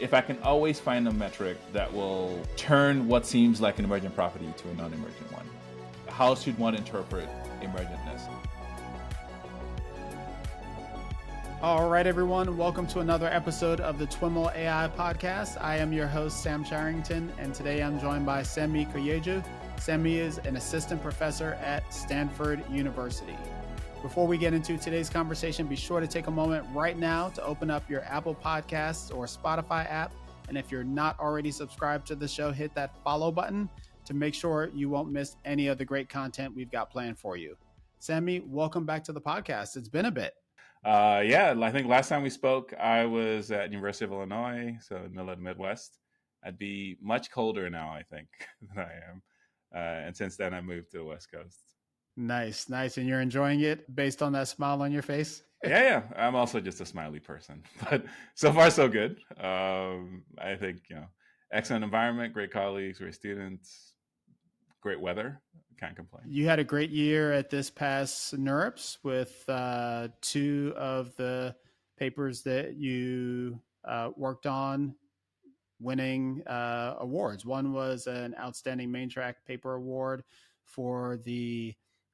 if I can always find a metric that will turn what seems like an emergent property to a non-emergent one, how should one interpret emergentness? All right, everyone. Welcome to another episode of the TWiML AI podcast. I am your host, Sam Charrington, and today I'm joined by Sanmi Koyejo. Sanmi is an assistant professor at Stanford University. Before we get into today's conversation, be sure to take a moment right now to open up your Apple Podcasts or Spotify app. And if you're not already subscribed to the show, hit that follow button to make sure you won't miss any of the great content we've got planned for you. Sanmi, welcome back to the podcast. It's been a bit. Yeah, I think last time we spoke, I was at University of Illinois, so in the middle of the Midwest. I'd be much colder now, I think, than I am. And since then, I moved to the West Coast. Nice. And you're enjoying it based on that smile on your face? Yeah. I'm also just a smiley person, but so far so good. I think, excellent environment, great colleagues, great students, great weather. Can't complain. You had a great year at this past NeurIPS with two of the papers that you worked on winning awards. One was an outstanding main track paper award for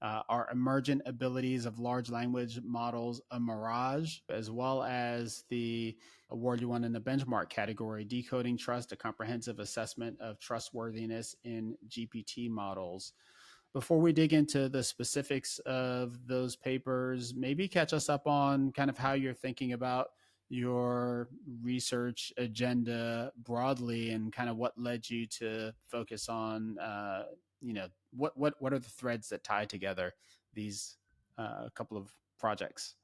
our emergent abilities of large language models, a Mirage, as well as the award you won in the benchmark category, DecodingTrust, a comprehensive assessment of trustworthiness in GPT models. Before we dig into the specifics of those papers, maybe catch us up on kind of how you're thinking about your research agenda broadly and kind of what led you to focus on, what are the threads that tie together these couple of projects?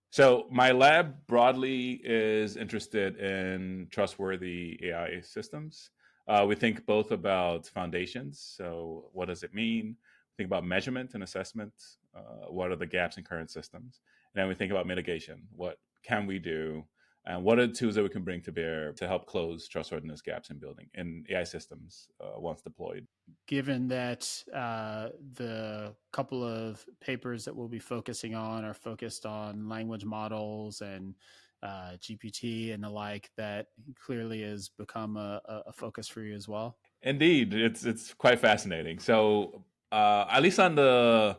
So my lab broadly is interested in trustworthy AI systems. We think both about foundations. So what does it mean? Think about measurement and assessment. What are the gaps in current systems? And then we think about mitigation. What can we do? And what are the tools that we can bring to bear to help close trustworthiness gaps in AI systems once deployed? Given that the couple of papers that we'll be focusing on are focused on language models and GPT and the like, that clearly has become a focus for you as well. Indeed, it's quite fascinating. So at least on the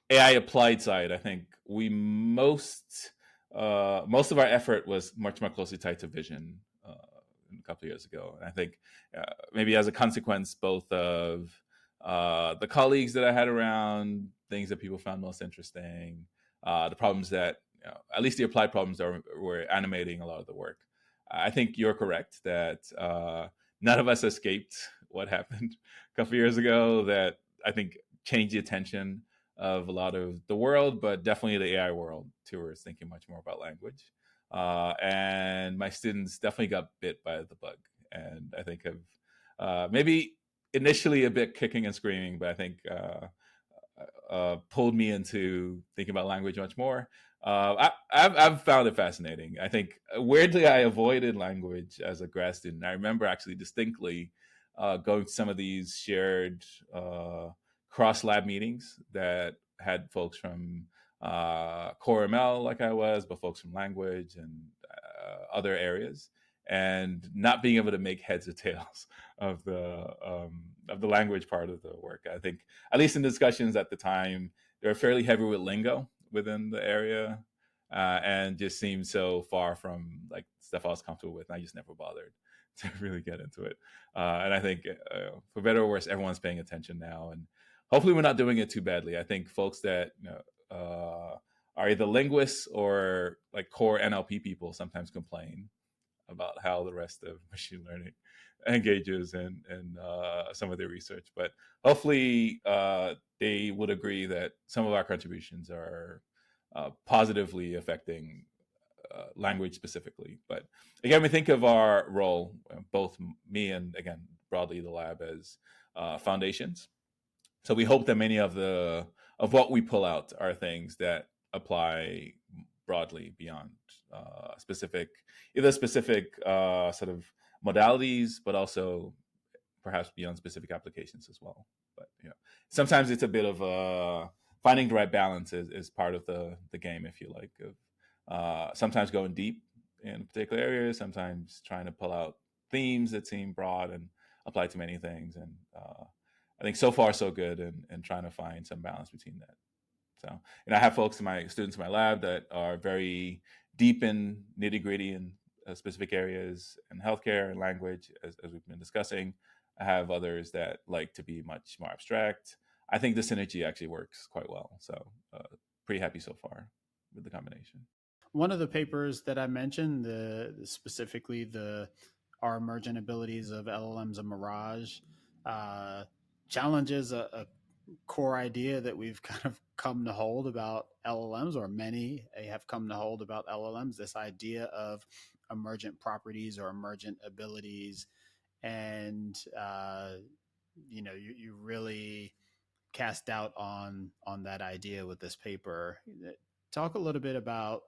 AI applied side, I think we most of our effort was much more closely tied to vision a couple of years ago. And I think maybe as a consequence, both of the colleagues that I had around, things that people found most interesting, the problems that, at least the applied problems that were animating a lot of the work. I think you're correct that none of us escaped what happened a couple of years ago that I think changed the attention of a lot of the world, but definitely the AI world towards thinking much more about language. And my students definitely got bit by the bug, and I think have maybe initially a bit kicking and screaming, but I think pulled me into thinking about language much more. I've found it fascinating. I think weirdly I avoided language as a grad student. I remember actually distinctly going to some of these shared cross lab meetings that had folks from core ML like I was, but folks from language and other areas, and not being able to make heads or tails of the language part of the work. I think, at least in discussions at the time, they were fairly heavy with lingo within the area, and just seemed so far from like stuff I was comfortable with. And I just never bothered to really get into it. And I think, for better or worse, everyone's paying attention now, and hopefully we're not doing it too badly. I think folks that are either linguists or like core NLP people sometimes complain about how the rest of machine learning engages in some of their research. But hopefully they would agree that some of our contributions are positively affecting language specifically. But again, we think of our role, both me and, again, broadly the lab, as foundations. So we hope that many of what we pull out are things that apply broadly beyond specific sort of modalities, but also perhaps beyond specific applications as well. But sometimes it's a bit of finding the right balance is part of the game, if you like, of sometimes going deep in a particular area, sometimes trying to pull out themes that seem broad and apply to many things. And I think so far so good, and trying to find some balance between that. So, I have folks in my students in my lab that are very deep in nitty gritty in specific areas in healthcare and language, as we've been discussing. I have others that like to be much more abstract. I think the synergy actually works quite well. So, pretty happy so far with the combination. One of the papers that I mentioned, specifically the our emergent abilities of LLMs and Mirage, uh, challenges a core idea that we've kind of come to hold about LLMs, or many have come to hold about LLMs. This idea of emergent properties or emergent abilities, and you really cast doubt on that idea with this paper. Talk a little bit about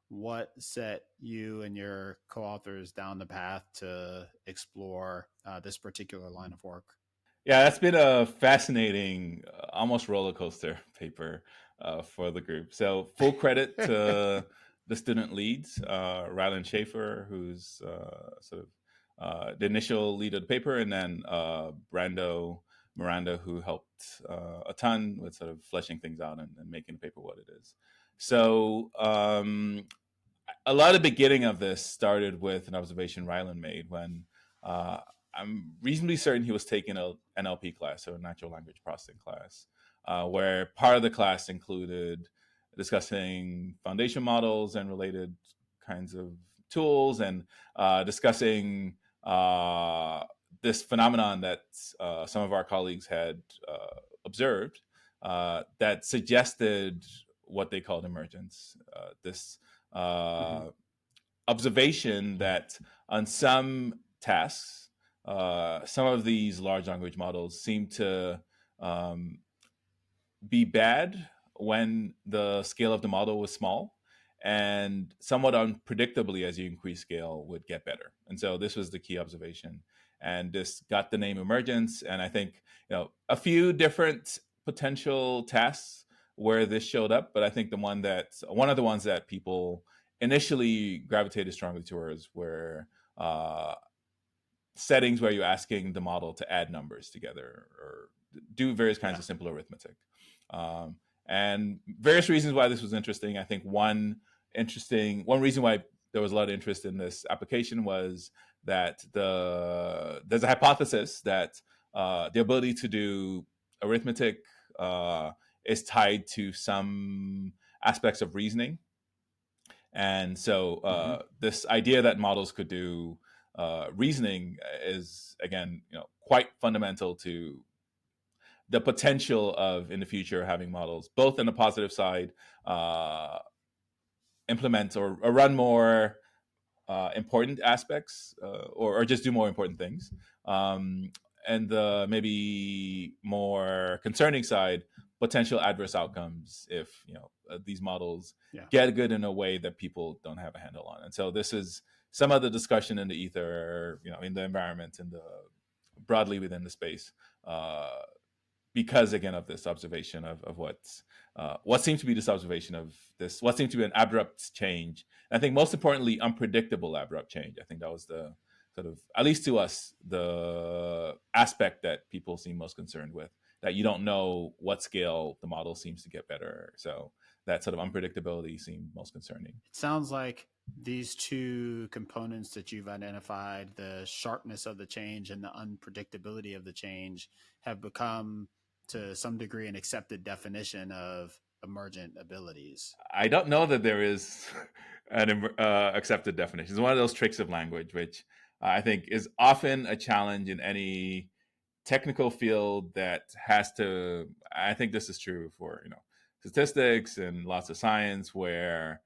what set you and your co-authors down the path to explore this particular line of work. Yeah, that's been a fascinating, almost roller coaster paper for the group. So, full credit to the student leads, Rylan Schaefer, who's sort of the initial lead of the paper, and then Brando Miranda, who helped a ton with sort of fleshing things out and making the paper what it is. So, a lot of the beginning of this started with an observation Rylan made when I'm reasonably certain he was taking a NLP class, so a natural language processing class, where part of the class included discussing foundation models and related kinds of tools, and discussing this phenomenon that some of our colleagues had observed that suggested what they called emergence. This Mm-hmm. observation that on some tasks, some of these large language models seem to um, be bad when the scale of the model was small, and somewhat unpredictably, as you increase scale, would get better. And so this was the key observation, and this got the name emergence. And I think a few different potential tasks where this showed up, but I think one of the ones that people initially gravitated strongly towards were settings where you're asking the model to add numbers together or do various kinds Yeah. of simple arithmetic. Um, and various reasons why this was interesting. I think one reason why there was a lot of interest in this application was that there's a hypothesis that the ability to do arithmetic is tied to some aspects of reasoning. And so Mm-hmm. this idea that models could do reasoning is, again, quite fundamental to the potential of, in the future, having models both in the positive side implement or run more important aspects or just do more important things. And the maybe more concerning side, potential adverse outcomes if these models Yeah. get good in a way that people don't have a handle on. And so this is some of the discussion in the ether, in the environment and broadly within the space. Because again of this observation of what seems to be this observation of this, what seemed to be an abrupt change. And I think most importantly, unpredictable abrupt change. I think that was the sort of, at least to us, the aspect that people seem most concerned with, that you don't know what scale the model seems to get better. So that sort of unpredictability seemed most concerning. It sounds like these two components that you've identified, the sharpness of the change and the unpredictability of the change, have become to some degree an accepted definition of emergent abilities. I don't know that there is an accepted definition. It's one of those tricks of language, which I think is often a challenge in any technical field that has to. I think this is true for statistics and lots of science, where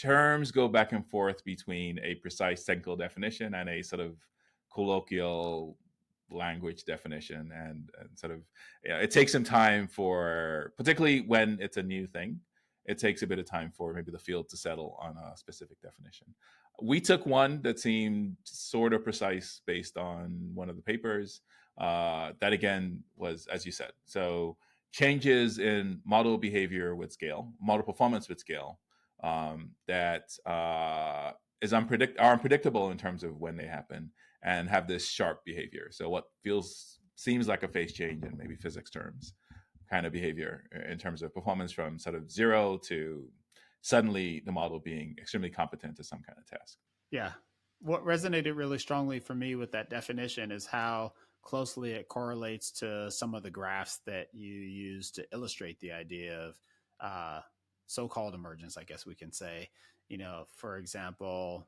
terms go back and forth between a precise technical definition and a sort of colloquial language definition, and sort of it takes some time for, particularly when it's a new thing, it takes a bit of time for maybe the field to settle on a specific definition. We took one that seemed sort of precise based on one of the papers that again was, as you said, so changes in model behavior with scale, model performance with scale, that are unpredictable in terms of when they happen and have this sharp behavior. So what seems like a phase change in maybe physics terms kind of behavior in terms of performance from sort of 0 to suddenly the model being extremely competent to some kind of task. Yeah. What resonated really strongly for me with that definition is how closely it correlates to some of the graphs that you use to illustrate the idea of so-called emergence, I guess we can say. For example,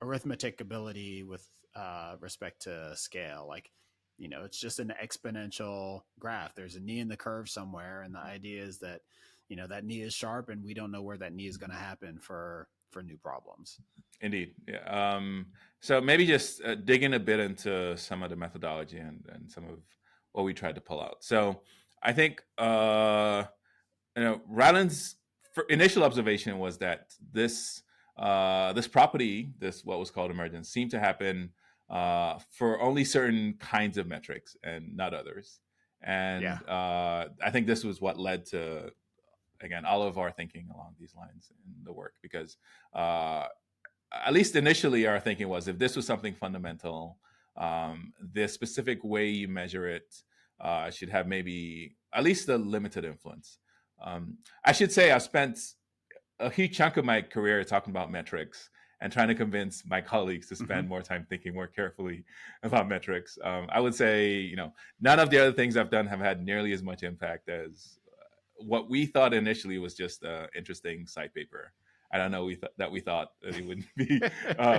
arithmetic ability with respect to scale. Like, it's just an exponential graph. There's a knee in the curve somewhere, and the idea is that that knee is sharp, and we don't know where that knee is going to happen for new problems. Indeed. Yeah. So maybe just digging a bit into some of the methodology and some of what we tried to pull out. So I think Ryland's initial observation was that this property, this what was called emergence, seemed to happen for only certain kinds of metrics and not others. And I think this was what led to, again, all of our thinking along these lines in the work, because at least initially our thinking was, if this was something fundamental, the specific way you measure it should have maybe at least a limited influence. I should say I spent a huge chunk of my career talking about metrics and trying to convince my colleagues to spend more time thinking more carefully about metrics. I would say, none of the other things I've done have had nearly as much impact as what we thought initially was just an interesting side paper. I don't know that we thought that it wouldn't be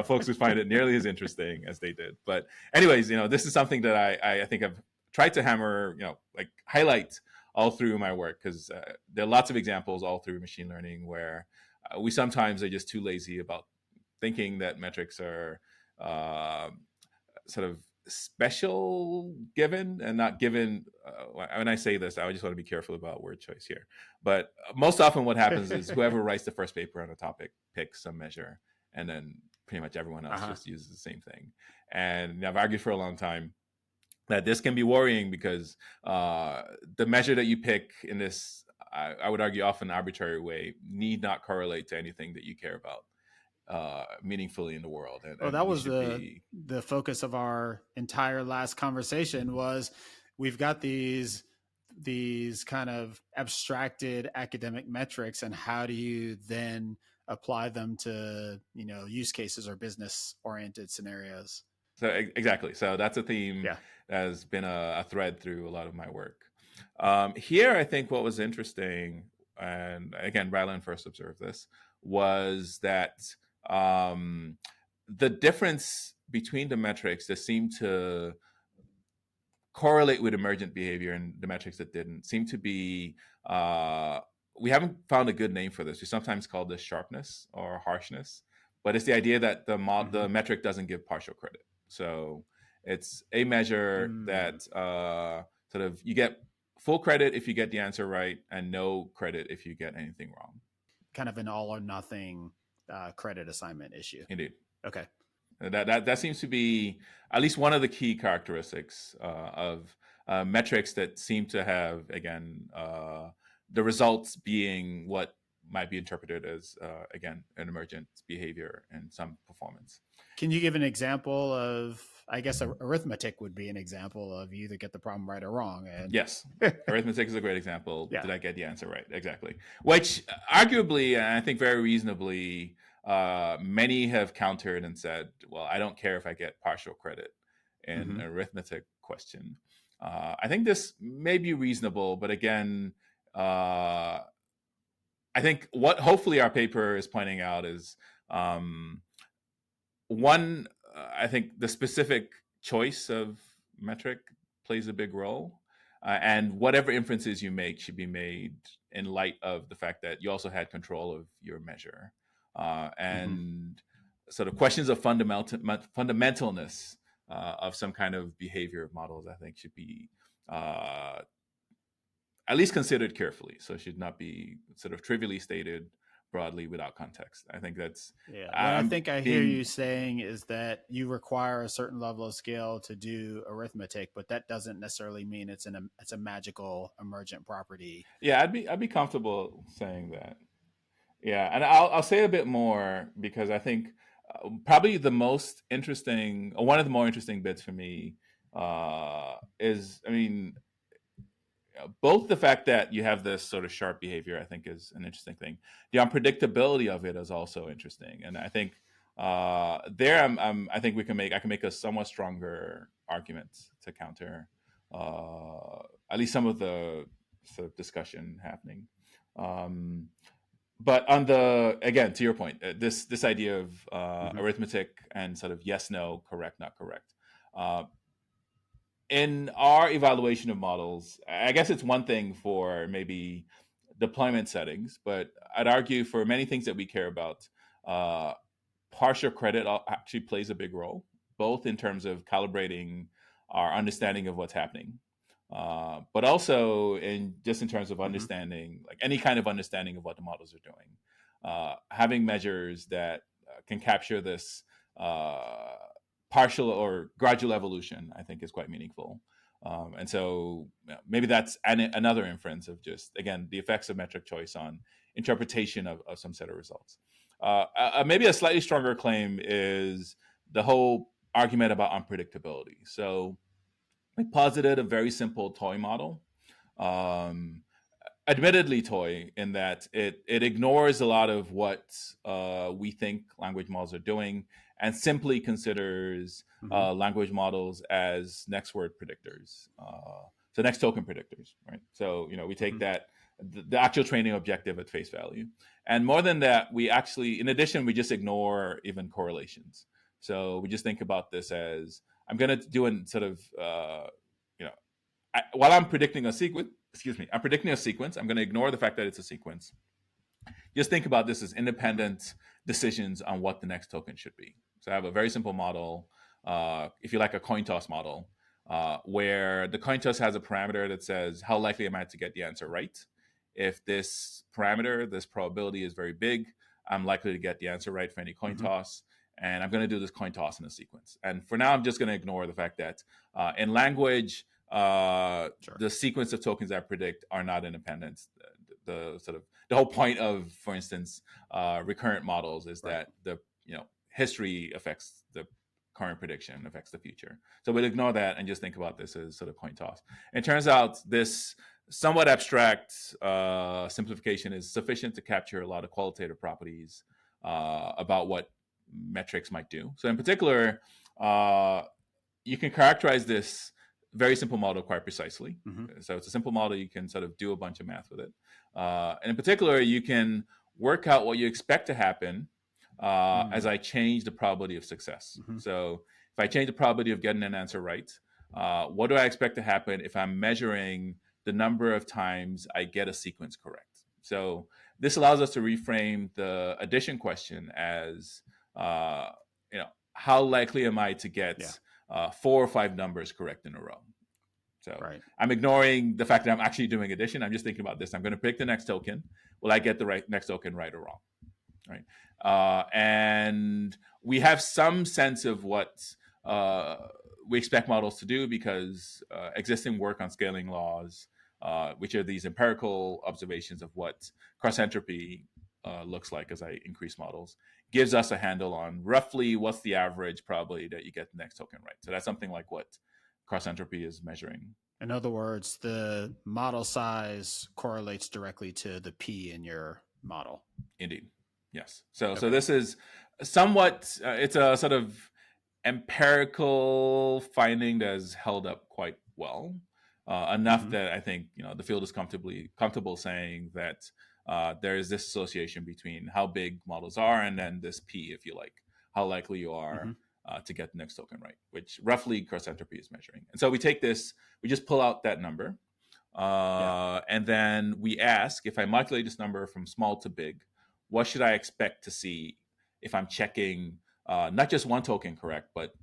folks would find it nearly as interesting as they did. But anyways, this is something that I think I've tried to hammer, highlight all through my work, because there are lots of examples all through machine learning where we sometimes are just too lazy about thinking that metrics are sort of special given and not given. When I say this, I just want to be careful about word choice here. But most often what happens is whoever writes the first paper on a topic picks some measure, and then pretty much everyone else just uses the same thing. And I've argued for a long time that this can be worrying, because the measure that you pick in this, I would argue, often arbitrary way, need not correlate to anything that you care about meaningfully in the world. And that was the focus of our entire last conversation. Was we've got these kind of abstracted academic metrics, and how do you then apply them to use cases or business oriented scenarios? So exactly. So that's a theme that has been a thread through a lot of my work. Here, I think what was interesting, and again, Ryland first observed this, was that the difference between the metrics that seemed to correlate with emergent behavior and the metrics that didn't seem to be, we haven't found a good name for this. We sometimes call this sharpness or harshness, but it's the idea that the metric doesn't give partial credit. So it's a measure that sort of you get full credit if you get the answer right, and no credit if you get anything wrong. Kind of an all or nothing credit assignment issue. Indeed. Okay. That seems to be at least one of the key characteristics of metrics that seem to have, again, the results being what might be interpreted as, again, an emergent behavior and some performance. Can you give an example of, I guess arithmetic would be an example of you either get the problem right or wrong? And yes, arithmetic is a great example. Did I get the answer right? Exactly. Which arguably, and I think very reasonably, many have countered and said, well, I don't care if I get partial credit in an arithmetic question. I think this may be reasonable, but again, I think what hopefully our paper is pointing out is one, I think the specific choice of metric plays a big role. And whatever inferences you make should be made in light of the fact that you also had control of your measure. And sort of questions of fundamentalness of some kind of behavior of models, I think, should be at least considered carefully. So it should not be sort of trivially stated broadly without context. I think that's what I think I hear you saying is that you require a certain level of scale to do arithmetic, but that doesn't necessarily mean it's a magical emergent property. Yeah, I'd be comfortable saying that. Yeah, and I'll say a bit more because I think probably the most interesting, or one of the more interesting bits for me, is, I mean, both the fact that you have this sort of sharp behavior, I think, is an interesting thing. The unpredictability of it is also interesting, and I think there, I think I can make a somewhat stronger argument to counter at least some of the sort of discussion happening. Um, but on the, again, to your point, this idea of Hmm. arithmetic and sort of yes, no, correct, not correct. Uh, in our evaluation of models, I guess it's one thing for maybe deployment settings, but I'd argue for many things that we care about, uh, partial credit actually plays a big role, both in terms of calibrating our understanding of what's happening, but also in just in terms of Hmm. understanding, like any kind of understanding of what the models are doing. Having measures that can capture this uh, partial or gradual evolution, I think, is quite meaningful. And so maybe that's another inference of just, again, the effects of metric choice on interpretation of some set of results. Maybe a slightly stronger claim is the whole argument about unpredictability. So we posited a very simple toy model. Um, Admittedly toy in that it ignores a lot of what we think language models are doing and simply considers Hmm. language models as next word predictors, so next token predictors, right? So we take Hmm. that the actual training objective at face value, and more than that, we actually, in addition, we just ignore even correlations. So we just think about this as, I'm going to do a sort of you know while I'm predicting a sequence, excuse me, I'm predicting a sequence. I'm going to ignore the fact that it's a sequence. Just think about this as Hmm. independent decisions on what the next token should be. So I have a very simple model, if you like, a coin toss model, where the coin toss has a parameter that says how likely am I to get the answer right. If this parameter, this probability is very big, I'm likely to get the answer right for any coin Hmm. toss. And I'm going to do this coin toss in a sequence. And for now, I'm just going to ignore the fact that in language, Sure. the sequence of tokens I predict are not independent. The sort of the whole point of, for instance, recurrent models is Right. that the history affects the current prediction, affects the future. So we'd ignore that and just think about this as sort of coin toss. It turns out this somewhat abstract simplification is sufficient to capture a lot of qualitative properties about what metrics might do. So in particular, uh, you can characterize this very simple model quite precisely. Hmm. So it's a simple model. You can sort of do a bunch of math with it. And in particular, you can work out what you expect to happen as Mm. I change the probability of success. Hmm. So if I change the probability of getting an answer right, what do I expect to happen if I'm measuring the number of times I get a sequence correct? So this allows us to reframe the addition question as, uh, how likely am I to get Yeah. 4 or 5 numbers correct in a row? So Right. I'm ignoring the fact that I'm actually doing addition. I'm just thinking about this. I'm going to pick the next token. Will I get the next token right or wrong? Right. And we have some sense of what uh, we expect models to do because existing work on scaling laws, which are these empirical observations of what cross-entropy looks like as I increase models, gives us a handle on roughly what's the average probability that you get the next token right. So that's something like what cross-entropy is measuring. In other words, the model size correlates directly to the P in your model. Indeed. Yes. So Okay. this is somewhat, it's a sort of empirical finding that has held up quite well, enough Hmm. that I think the field is comfortable saying that there is this association between how big models are and then this P, if you like, how likely you Hmm. are to get the next token right, which roughly cross entropy is measuring. And so we take this, we just pull out that number, Yeah. and then we ask, if I modulate this number from small to big, what should I expect to see if I'm checking not just one token correct, but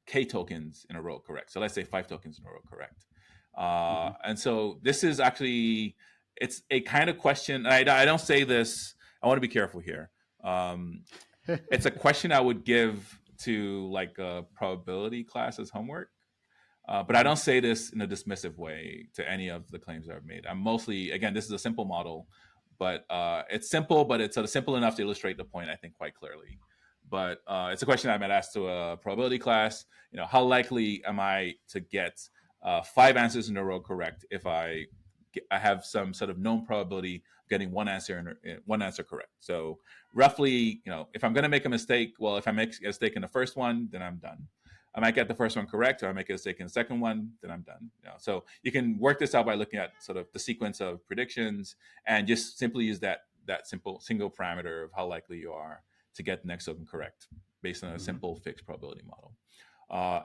k tokens in a row correct? So let's say 5 tokens in a row correct. Hmm. And so this is actually, it's a kind of question. I don't say this. I want to be careful here. It's a question I would give to like a probability class as homework. But I Hmm. don't say this in a dismissive way to any of the claims that I've made. I'm mostly, again, this is a simple model, but it's simple, but it's sort of simple enough to illustrate the point, I think, quite clearly. But it's a question I might ask to a probability class. How likely am I to get 5 answers in a row correct if I have some sort of known probability of getting one answer correct? So roughly, if I'm going to make a mistake, well, if I make a mistake in the first one, then I'm done. I might get the first one correct, or I make a mistake in the second one, then I'm done. So you can work this out by looking at sort of the sequence of predictions and just simply use that simple single parameter of how likely you are to get the next token correct based on a simple fixed probability model.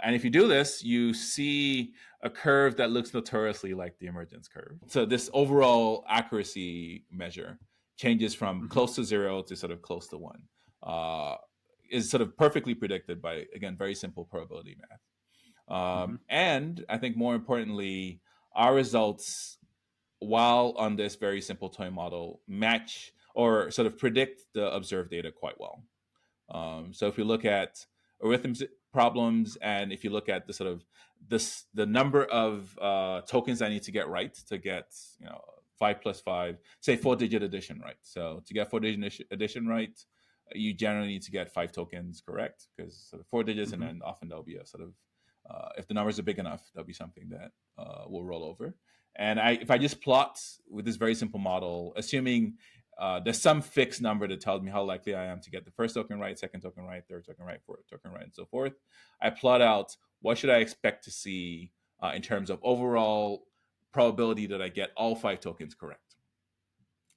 And if you do this, you see a curve that looks notoriously like the emergence curve. So this overall accuracy measure changes from close to 0 to sort of close to 1. Is sort of perfectly predicted by, again, very simple probability math. And I think more importantly, our results, while on this very simple toy model, match or sort of predict the observed data quite well. So if you look at arithmetic problems, and if you look at the sort of the number of tokens I need to get right to get 5 plus 5, say 4-digit addition right. So to get 4-digit addition right, you generally need to get 5 tokens correct, because sort of 4 digits, and then often there'll be a sort of if the numbers are big enough, there'll be something that will roll over. And if I just plot with this very simple model, assuming there's some fixed number that tells me how likely I am to get the first token right, second token right, third token right, fourth token right, and so forth, I plot out what should I expect to see in terms of overall probability that I get all 5 tokens correct.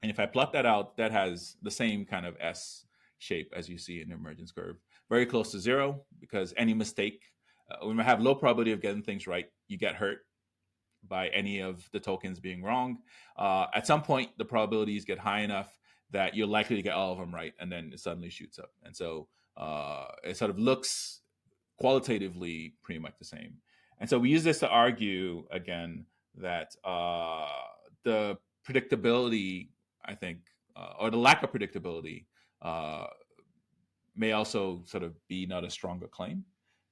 And if I plot that out, that has the same kind of S shape as you see in the emergence curve, very close to 0, because any mistake, when we have low probability of getting things right, you get hurt by any of the tokens being wrong. At some point, the probabilities get high enough that you're likely to get all of them right, and then it suddenly shoots up. And so it sort of looks qualitatively pretty much the same. And so we use this to argue, again, that the predictability, I think, or the lack of predictability may also sort of be not a stronger claim,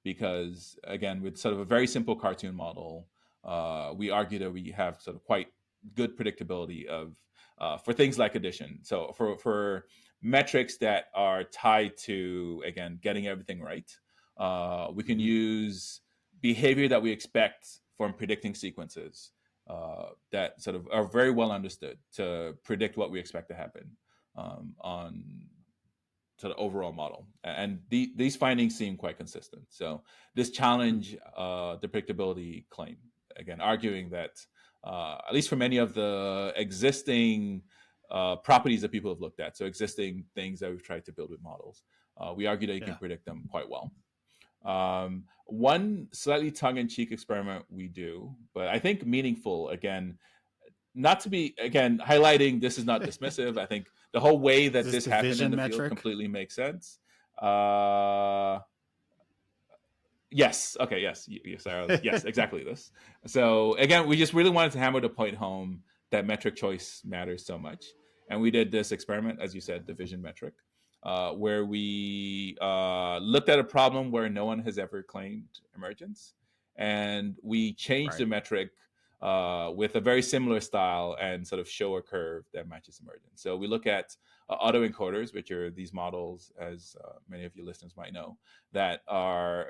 because, again, with sort of a very simple cartoon model, we argue that we have sort of quite good predictability of for things like addition. So for metrics that are tied to, again, getting everything right, we can use behavior that we expect from predicting sequences that sort of are very well understood to predict what we expect to happen on to the overall model. And these findings seem quite consistent. So this challenge the predictability claim, again, arguing that at least for many of the existing properties that people have looked at, so existing things that we've tried to build with models, we argue that you can predict them quite well. One slightly tongue-in-cheek experiment we do, but I think meaningful, again, not to be, again, highlighting this is not dismissive. I think the whole way that this happened in the field completely makes sense. Yes. Okay. Yes. Yes. Exactly this. So again, we just really wanted to hammer the point home that metric choice matters so much, and we did this experiment, as you said, division metric, where we looked at a problem where no one has ever claimed emergence, and we changed the metric with a very similar style and sort of show a curve that matches emergence. So we look at autoencoders, which are these models, as many of your listeners might know, that are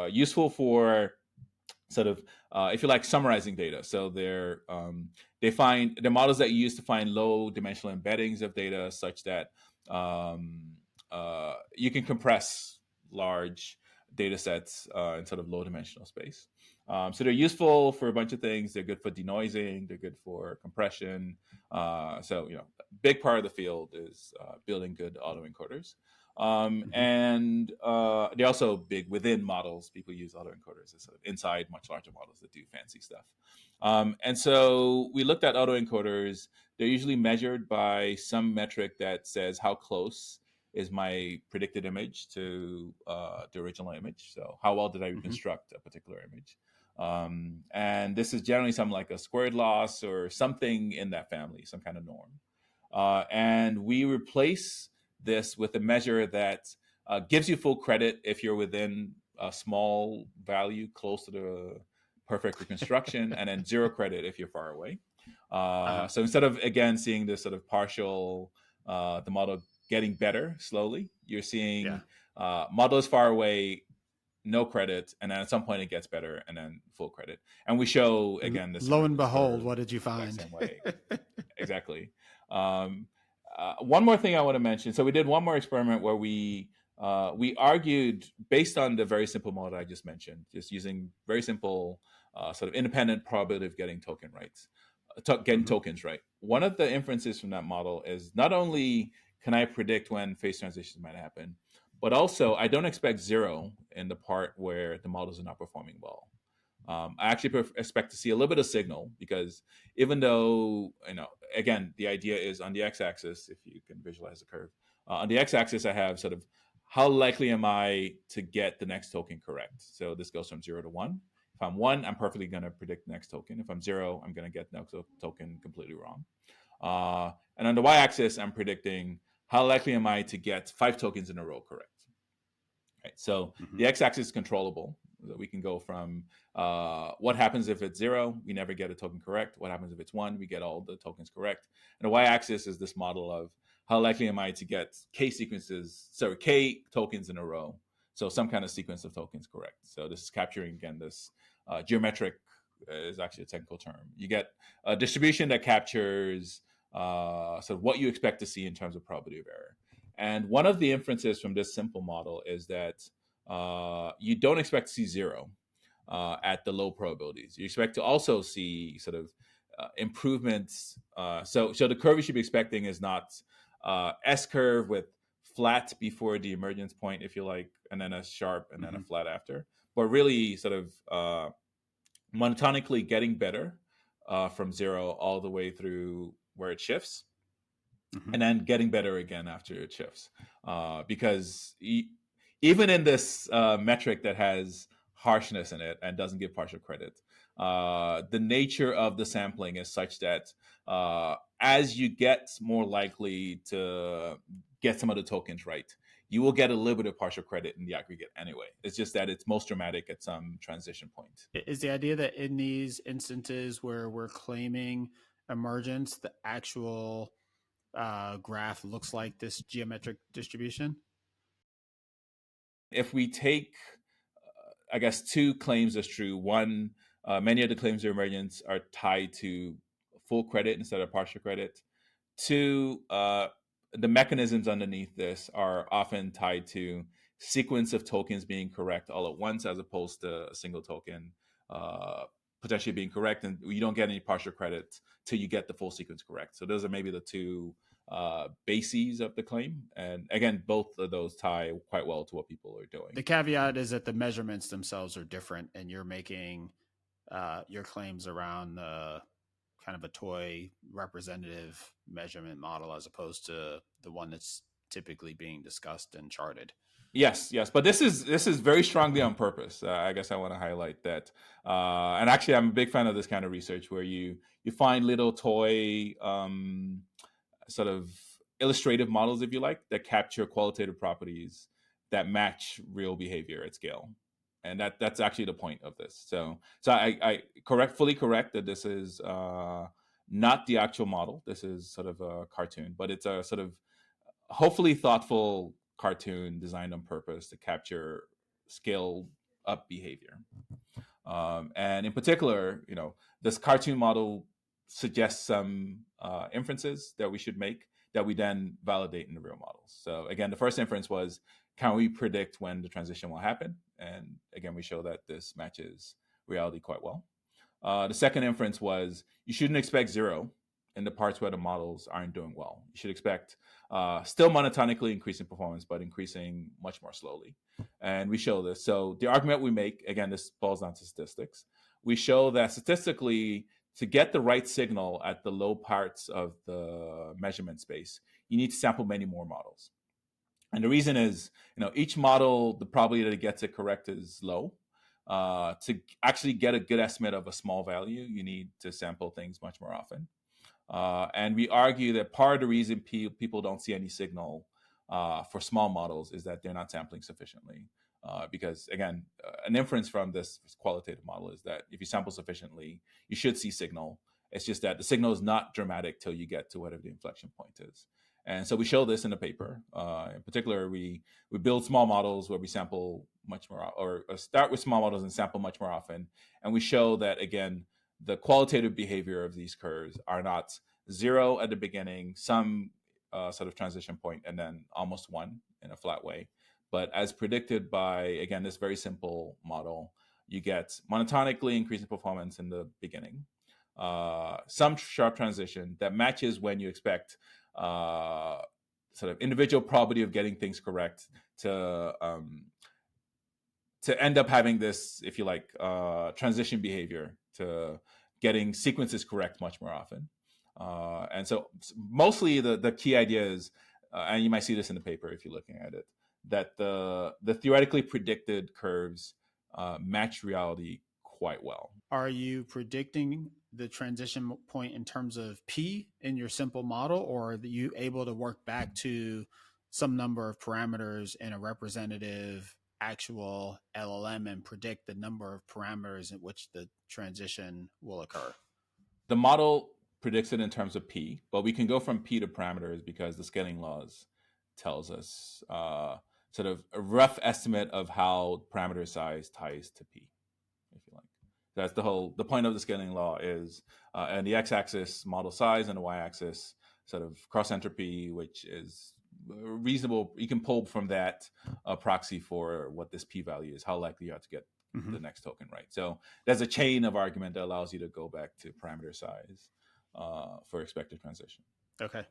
useful for sort of, if you like, summarizing data. So they're models that you use to find low dimensional embeddings of data, such that you can compress large data sets in sort of low dimensional space. So they're useful for a bunch of things. They're good for denoising. They're good for compression. So, big part of the field is building good autoencoders. And they're also big within models. People use autoencoders as sort of inside much larger models that do fancy stuff. And so we looked at autoencoders. They're usually measured by some metric that says how close is my predicted image to the original image. So how well did I reconstruct a particular image? And this is generally something like a squared loss or something in that family, some kind of norm. And we replace this with a measure that gives you full credit if you're within a small value close to the perfect reconstruction, and then 0 credit if you're far away. So instead of, again, seeing this sort of partial, the model getting better slowly, you're seeing model is far away, no credit, and then at some point it gets better, and then full credit. And we show, again, this Lo and emergence behold, curve what did you the exact find? same way. Exactly. One more thing I want to mention. So we did one more experiment where we argued based on the very simple model I just mentioned, just using very simple sort of independent probability of getting token rights, getting tokens right. One of the inferences from that model is not only can I predict when phase transitions might happen, but also I don't expect zero in the part where the models are not performing well. I actually expect to see a little bit of signal, because even though, again, the idea is on the x-axis, if you can visualize the curve, on the x-axis I have sort of how likely am I to get the next token correct. So this goes from 0 to 1. If I'm 1, I'm perfectly going to predict the next token. If I'm 0, I'm going to get the next token completely wrong. And on the y-axis, I'm predicting how likely am I to get 5 tokens in a row correct. Right. So the x-axis is controllable. So we can go from what happens if it's 0, we never get a token correct. What happens if it's 1, we get all the tokens correct. And the y-axis is this model of how likely am I to get k tokens in a row. So some kind of sequence of tokens correct. So this is capturing, again, this geometric is actually a technical term. You get a distribution that captures sort of what you expect to see in terms of probability of error. And one of the inferences from this simple model is that you don't expect to see 0 at the low probabilities. You expect to also see sort of improvements. So the curve you should be expecting is not S curve with flat before the emergence point, if you like, and then a sharp and then a flat after, but really sort of monotonically getting better from 0 all the way through where it shifts. And then getting better again after it shifts. Because even in this metric that has harshness in it and doesn't give partial credit, the nature of the sampling is such that as you get more likely to get some of the tokens right, you will get a little bit of partial credit in the aggregate anyway. It's just that it's most dramatic at some transition point. Is the idea that in these instances where we're claiming emergence, the actual graph looks like this geometric distribution? If we take, I guess, 2 claims as true, one, many of the claims of emergence are tied to full credit instead of partial credit. 2, the mechanisms underneath this are often tied to sequence of tokens being correct all at once, as opposed to a single token potentially being correct, and you don't get any partial credit till you get the full sequence correct. So those are maybe the 2 bases of the claim. And again, both of those tie quite well to what people are doing. The caveat is that the measurements themselves are different, and you're making your claims around kind of a toy representative measurement model as opposed to the one that's typically being discussed and charted. Yes, but this is very strongly on purpose. I guess I want to highlight that. And actually, I'm a big fan of this kind of research where you find little toy sort of illustrative models, if you like, that capture qualitative properties that match real behavior at scale. And that's actually the point of this. So I fully correct that this is not the actual model. This is sort of a cartoon, but it's a sort of hopefully thoughtful cartoon designed on purpose to capture scale up behavior. And in particular, this cartoon model suggests some inferences that we should make that we then validate in the real models. So again, the first inference was, can we predict when the transition will happen? And again, we show that this matches reality quite well. The second inference was, you shouldn't expect 0 in the parts where the models aren't doing well. You should expect still monotonically increasing performance, but increasing much more slowly. And we show this. So the argument we make, again, this falls down to statistics. We show that statistically, to get the right signal at the low parts of the measurement space, you need to sample many more models. And the reason is, each model, the probability that it gets it correct is low. To actually get a good estimate of a small value, you need to sample things much more often. And we argue that part of the reason people don't see any signal for small models is that they're not sampling sufficiently. Because again, an inference from this qualitative model is that if you sample sufficiently, you should see signal. It's just that the signal is not dramatic till you get to whatever the inflection point is. And so we show this in the paper. In particular, we build small models where we sample much more, or start with small models and sample much more often. And we show that, again, the qualitative behavior of these curves are not zero at the beginning, some sort of transition point, and then almost one in a flat way. But as predicted by, again, this very simple model, you get monotonically increasing performance in the beginning, some sharp transition that matches when you expect sort of individual probability of getting things correct to end up having this, if you like, transition behavior to getting sequences correct much more often. And so mostly the key idea is, and you might see this in the paper if you're looking at it, that the theoretically predicted curves match reality quite well. Are you predicting the transition point in terms of P in your simple model, or are you able to work back to some number of parameters in a representative actual LLM and predict the number of parameters in which the transition will occur? The model predicts it in terms of P, but we can go from P to parameters because the scaling laws tells us sort of a rough estimate of how parameter size ties to P, if you like. That's the point of the scaling law is, and the x-axis model size and the y-axis sort of cross-entropy, which is reasonable. You can pull from that a proxy for what this p-value is, how likely you are to get the next token right. So there's a chain of argument that allows you to go back to parameter size for expected transition. Okay.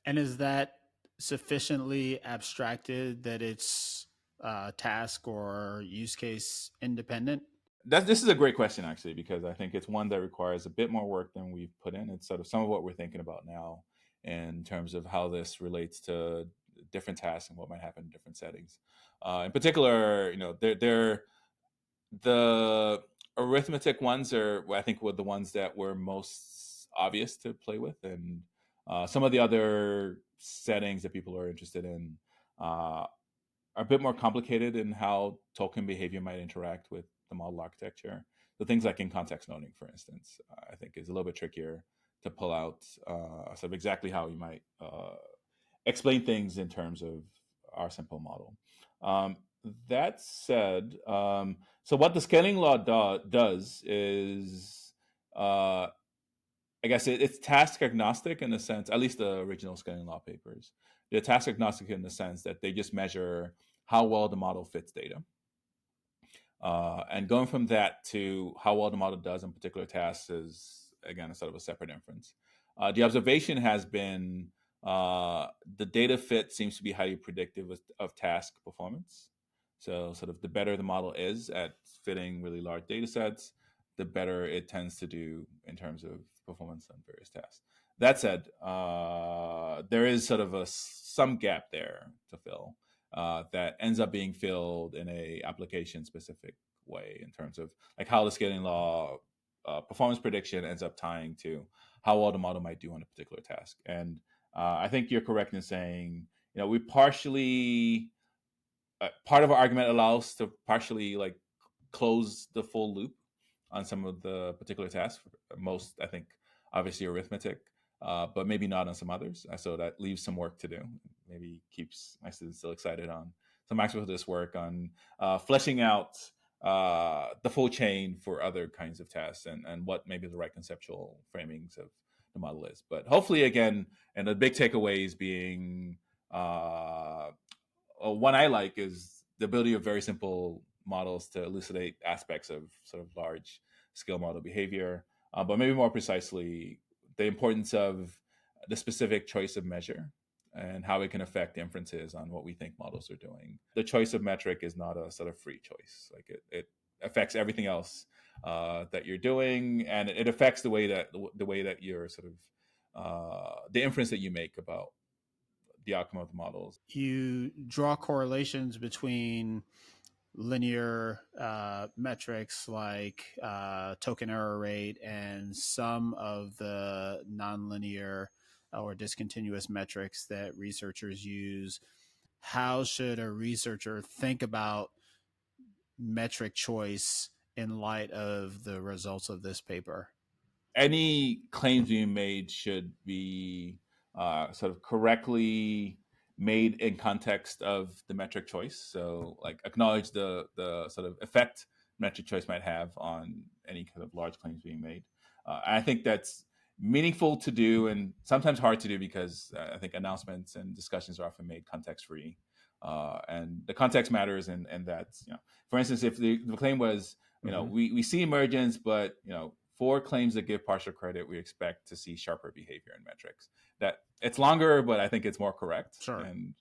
And is that sufficiently abstracted that it's task or use case independent? This is a great question, actually, because I think it's one that requires a bit more work than we've put in. It's sort of some of what we're thinking about now in terms of how this relates to different tasks and what might happen in different settings. In particular, they're the arithmetic ones are, I think, were the ones that were most obvious to play with, and some of the other settings that people are interested in are a bit more complicated in how token behavior might interact with the model architecture. So things like in context noting, for instance, I think is a little bit trickier to pull out sort of exactly how you might explain things in terms of our simple model. That said, so what the scaling law does is, I guess it's task agnostic in the sense, at least the original scaling law papers, they're task agnostic in the sense that they just measure how well the model fits data. And going from that to how well the model does in particular tasks is, again, a sort of a separate inference. The observation has been the data fit seems to be highly predictive of task performance. So sort of the better the model is at fitting really large data sets, the better it tends to do in terms of performance on various tasks. That said, there is sort of some gap there to fill that ends up being filled in a application specific way in terms of like how the scaling law performance prediction ends up tying to how well the model might do on a particular task. And I think you're correct in saying, we partially part of our argument allows to partially like close the full loop on some of the particular tasks. Most, I think, obviously arithmetic, but maybe not on some others. So that leaves some work to do. Maybe keeps my students still excited on some aspects of this work on fleshing out the full chain for other kinds of tasks and what maybe the right conceptual framings of the model is. But hopefully, again, and the big takeaways being one I like is the ability of very simple models to elucidate aspects of sort of large scale model behavior, but maybe more precisely, the importance of the specific choice of measure and how it can affect inferences on what we think models are doing. The choice of metric is not a sort of free choice. Like it affects everything else that you're doing, and it affects the way that you're sort of the inference that you make about the outcome of the models. You draw correlations between linear metrics like token error rate and some of the nonlinear or discontinuous metrics that researchers use. How should a researcher think about metric choice in light of the results of this paper? any claims being made should be sort of correctly made in context of the metric choice. So like acknowledge the sort of effect metric choice might have on any kind of large claims being made. And I think that's meaningful to do and sometimes hard to do because I think announcements and discussions are often made context free. And the context matters, and that's, for instance, if the claim was, we see emergence, but for claims that give partial credit, we expect to see sharper behavior in metrics. That it's longer, but I think it's more correct. Sure. And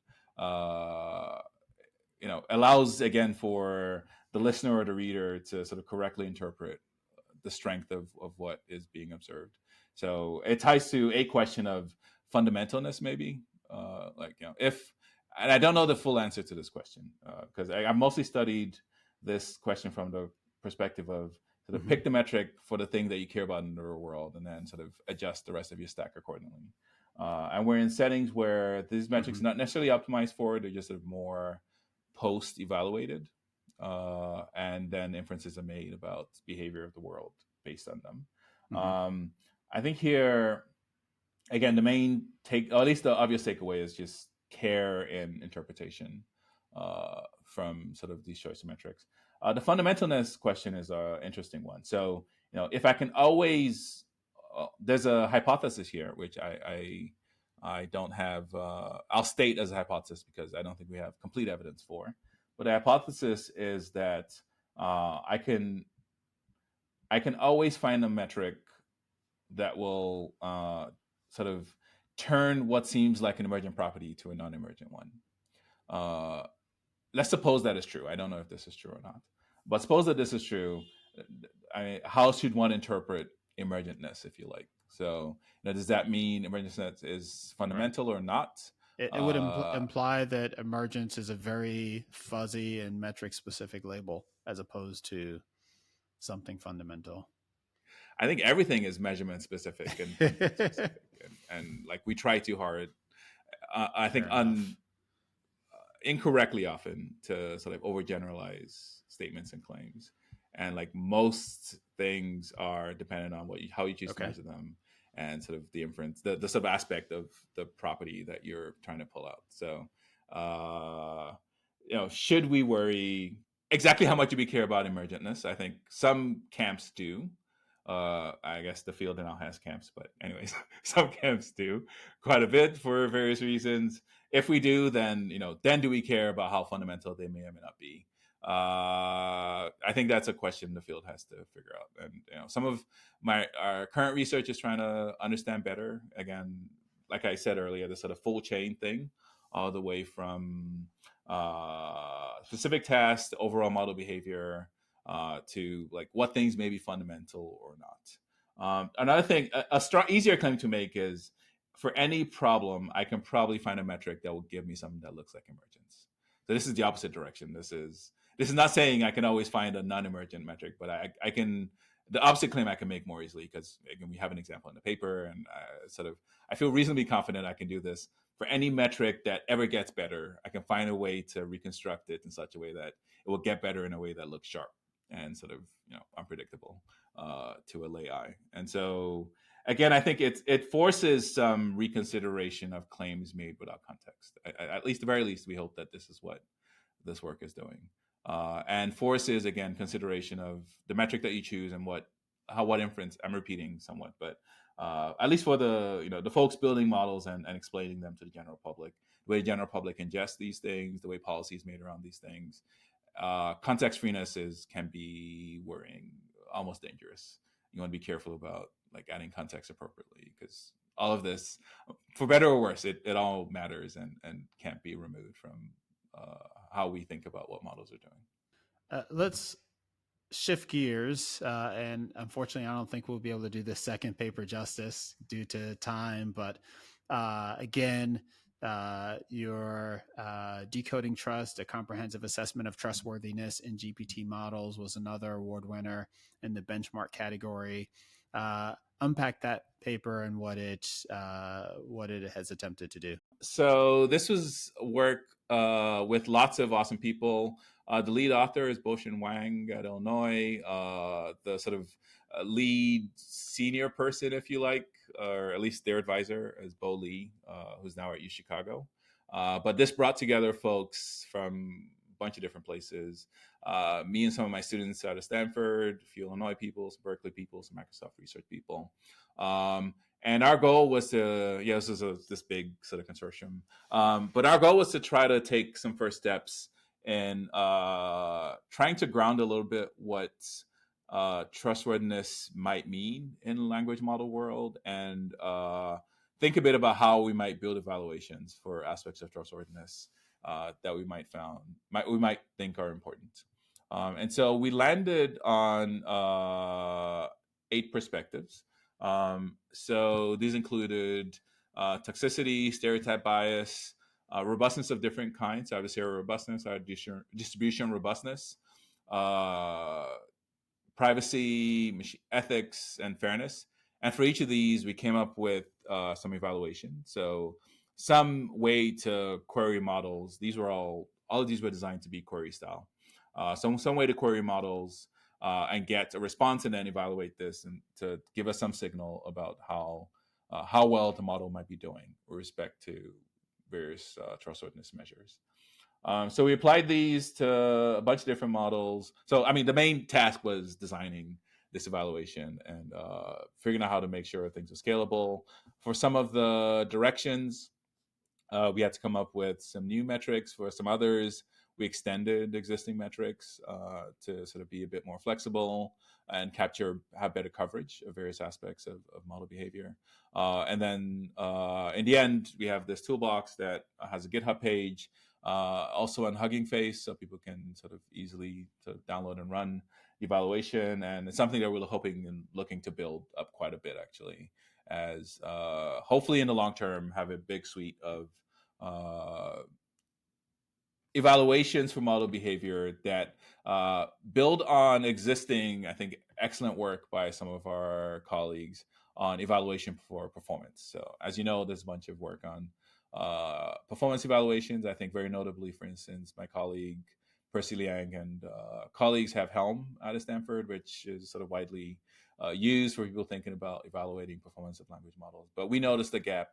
allows again for the listener or the reader to sort of correctly interpret the strength of what is being observed. So it ties to a question of fundamentalness, maybe. If, and I don't know the full answer to this question because I mostly studied this question from the perspective of sort of pick the metric for the thing that you care about in the real world and then sort of adjust the rest of your stack accordingly. And we're in settings where these metrics are not necessarily optimized for, they're just sort of more post-evaluated. And then inferences are made about behavior of the world based on them. I think here, again, the main take, or at least the obvious takeaway, is just care in interpretation from sort of these choice of metrics. The fundamentalness question is an interesting one. So, if I can always, there's a hypothesis here, which I don't have, I'll state as a hypothesis because I don't think we have complete evidence for. But the hypothesis is that I can always find a metric that will sort of turn what seems like an emergent property to a non-emergent one. Let's suppose that is true. I don't know if this is true or not, but suppose that this is true. How should one interpret emergentness, if you like? So, does that mean emergentness is fundamental or not? It would imply that emergence is a very fuzzy and metric-specific label as opposed to something fundamental. I think everything is measurement specific and specific, and like we try too hard. I think incorrectly often to sort of overgeneralize statements and claims, and like most things are dependent on how you choose to measure them, and sort of the inference, the sub aspect of the property that you're trying to pull out. So, should we worry exactly how much do we care about emergentness? I think some camps do. I guess the field now has camps, but anyways, some camps do quite a bit for various reasons. If we do, then then do we care about how fundamental they may or may not be? I think that's a question the field has to figure out. And some of our current research is trying to understand better. Again, like I said earlier, the sort of full chain thing, all the way from specific tasks to overall model behavior. To like what things may be fundamental or not. Another thing, a easier claim to make is for any problem, I can probably find a metric that will give me something that looks like emergence. So this is the opposite direction. This is not saying I can always find a non-emergent metric, but I can, the opposite claim I can make more easily because again, we have an example in the paper, and I feel reasonably confident I can do this. For any metric that ever gets better, I can find a way to reconstruct it in such a way that it will get better in a way that looks sharp and sort of unpredictable to a lay eye. And so again, I think it forces some reconsideration of claims made without context. At least, the very least, we hope that this is what this work is doing, and forces again consideration of the metric that you choose and what inference. I'm repeating somewhat, but at least for the folks building models and explaining them to the general public, the way the general public ingests these things, the way policy is made around these things. Context freeness can be worrying, almost dangerous. You want to be careful about like adding context appropriately because all of this, for better or worse, it all matters and can't be removed from how we think about what models are doing. Let's shift gears, and unfortunately, I don't think we'll be able to do the second paper justice due to time. But again, your Decoding Trust, a comprehensive assessment of trustworthiness in GPT models, was another award winner in the benchmark category. Unpack that paper and what it has attempted to do. So this was work with lots of awesome people. The lead author is Boshin Wang at Illinois. The sort of lead senior person, if you like, or at least their advisor, is Bo Lee, who's now at UChicago. But this brought together folks from a bunch of different places. Me and some of my students out of Stanford, a few Illinois people, some Berkeley people, some Microsoft research people. And our goal was to, this is this big sort of consortium, but our goal was to try to take some first steps in trying to ground a little bit what trustworthiness might mean in the language model world, and think a bit about how we might build evaluations for aspects of trustworthiness that we might think are important. And so we landed on 8 perspectives. So these included toxicity, stereotype bias, robustness of different kinds, adversarial robustness, distribution robustness, privacy, ethics, and fairness. And for each of these, we came up with some evaluation. So some way to query models. These were all of these were designed to be query style. Some way to query models and get a response, and then evaluate this and to give us some signal about how well the model might be doing with respect to various trustworthiness measures. So we applied these to a bunch of different models. So, I mean, the main task was designing this evaluation and figuring out how to make sure things are scalable. For some of the directions, we had to come up with some new metrics. For some others, we extended existing metrics to sort of be a bit more flexible and have better coverage of various aspects of model behavior. And then in the end, we have this toolbox that has a GitHub page, also on Hugging Face, so people can sort of easily sort of download and run evaluation. And it's something that we're hoping and looking to build up quite a bit, actually, as hopefully in the long term have a big suite of evaluations for model behavior that build on existing, I think, excellent work by some of our colleagues on evaluation for performance. So as you know, there's a bunch of work on performance evaluations. I think very notably, for instance, my colleague Percy Liang and colleagues have Helm out of Stanford, which is sort of widely used for people thinking about evaluating performance of language models. But we noticed the gap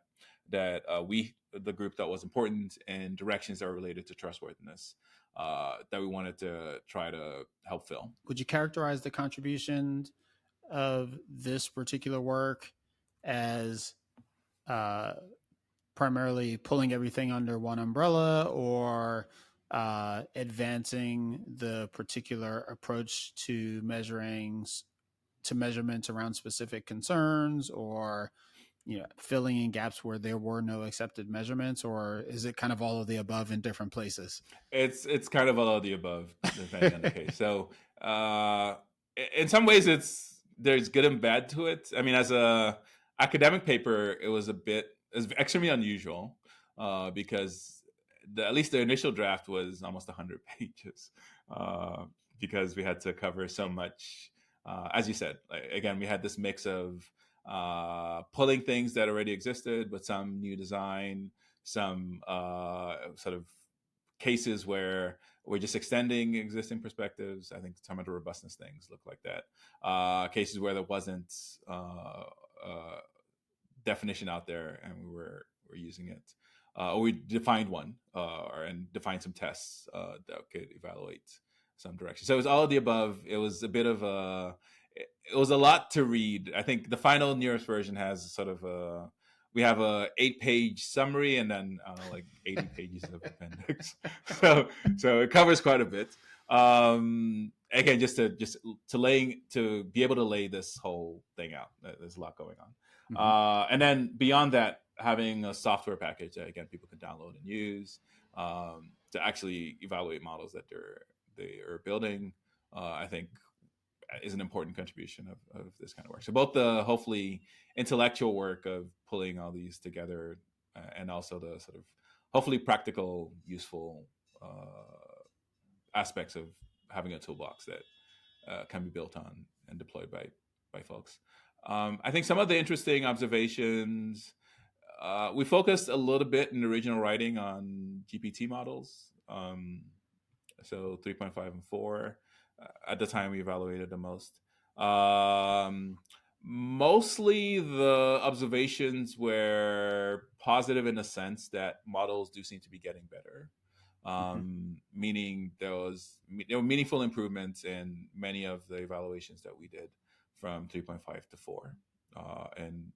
that the group that was important in directions that are related to trustworthiness that we wanted to try to help fill. Would you characterize the contribution of this particular work as primarily pulling everything under one umbrella, or advancing the particular approach to measurements around specific concerns, or filling in gaps where there were no accepted measurements, or is it kind of all of the above in different places? It's kind of all of the above, depending on the case. So in some ways, there's good and bad to it. I mean, as a academic paper, it was extremely unusual because at least the initial draft was almost 100 pages because we had to cover so much. As you said, again, we had this mix of pulling things that already existed, but some new design, some sort of cases where we're just extending existing perspectives. I think some of the robustness things look like that. Cases where there wasn't definition out there and we're using it. Or we defined one and defined some tests that could evaluate some direction. So it was all of the above. It was a bit of it was a lot to read. I think the final NeurIPS version has sort of we have a 8-page summary and then like 80 pages of appendix. So it covers quite a bit. Again, just to be able to lay this whole thing out. There's a lot going on. Mm-hmm. And then beyond that, having a software package that again people can download and use to actually evaluate models that they are building, I think is an important contribution of this kind of work. So both the hopefully intellectual work of pulling all these together and also the sort of hopefully practical, useful aspects of having a toolbox that can be built on and deployed by folks. I think some of the interesting observations, we focused a little bit in the original writing on GPT models. So 3.5 and 4 at the time we evaluated the most. Um, Mostly the observations were positive in the sense that models do seem to be getting better. Mm-hmm. Meaning there were meaningful improvements in many of the evaluations that we did from 3.5 to 4 in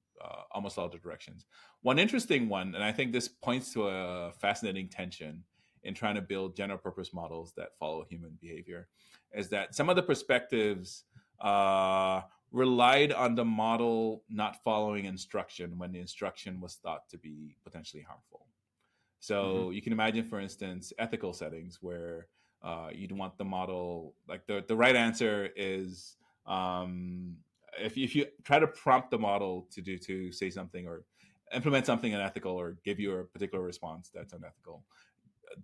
almost all the directions. One interesting one, and I think this points to a fascinating tension in trying to build general purpose models that follow human behavior, is that some of the perspectives uh, relied on the model not following instruction when the instruction was thought to be potentially harmful. Mm-hmm. So you can imagine, for instance, ethical settings where you'd want the model, like the right answer is um, if you try to prompt the model to say something or implement something unethical or give you a particular response that's unethical,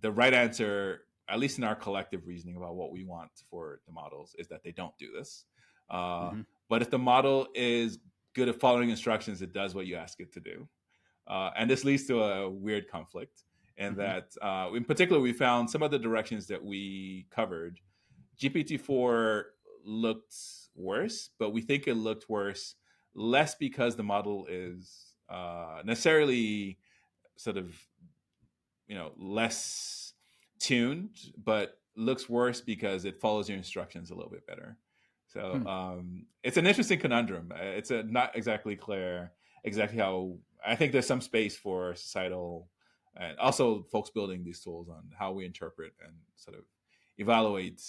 the right answer, at least in our collective reasoning about what we want for the models, is that they don't do this. Uh, Mm-hmm. but if the model is good at following instructions, it does what you ask it to do. And this leads to a weird conflict in Mm-hmm. that, in particular, we found some of the directions that we covered. GPT-4 looked worse, but we think it looked worse less because the model is necessarily sort of less tuned, but looks worse because it follows your instructions a little bit better. So Hmm. it's an interesting conundrum. It's not exactly clear exactly how. I think there's some space for societal and also folks building these tools on how we interpret and sort of evaluate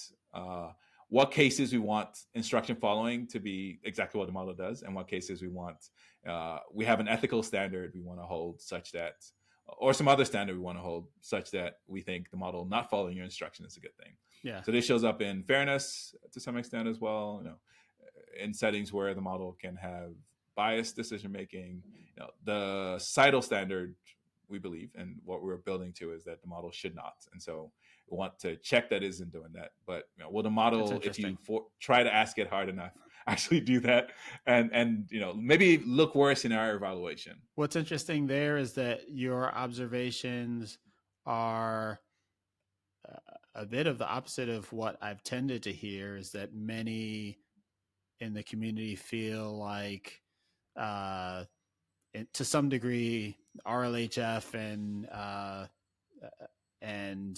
what cases we want instruction following to be exactly what the model does, and what cases we have an ethical standard we want to hold such that, or some other standard we want to hold such that we think the model not following your instruction is a good thing. Yeah. So this shows up in fairness to some extent as well. In settings where the model can have biased decision making. The societal standard we believe and what we're building to is that the model should not, and so we want to check that isn't doing that. But will the That's model, if interesting. you try to ask it hard enough, actually do that, and maybe look worse in our evaluation? What's interesting there is that your observations are a bit of the opposite of what I've tended to hear, is that many in the community feel like, uh, to some degree, RLHF and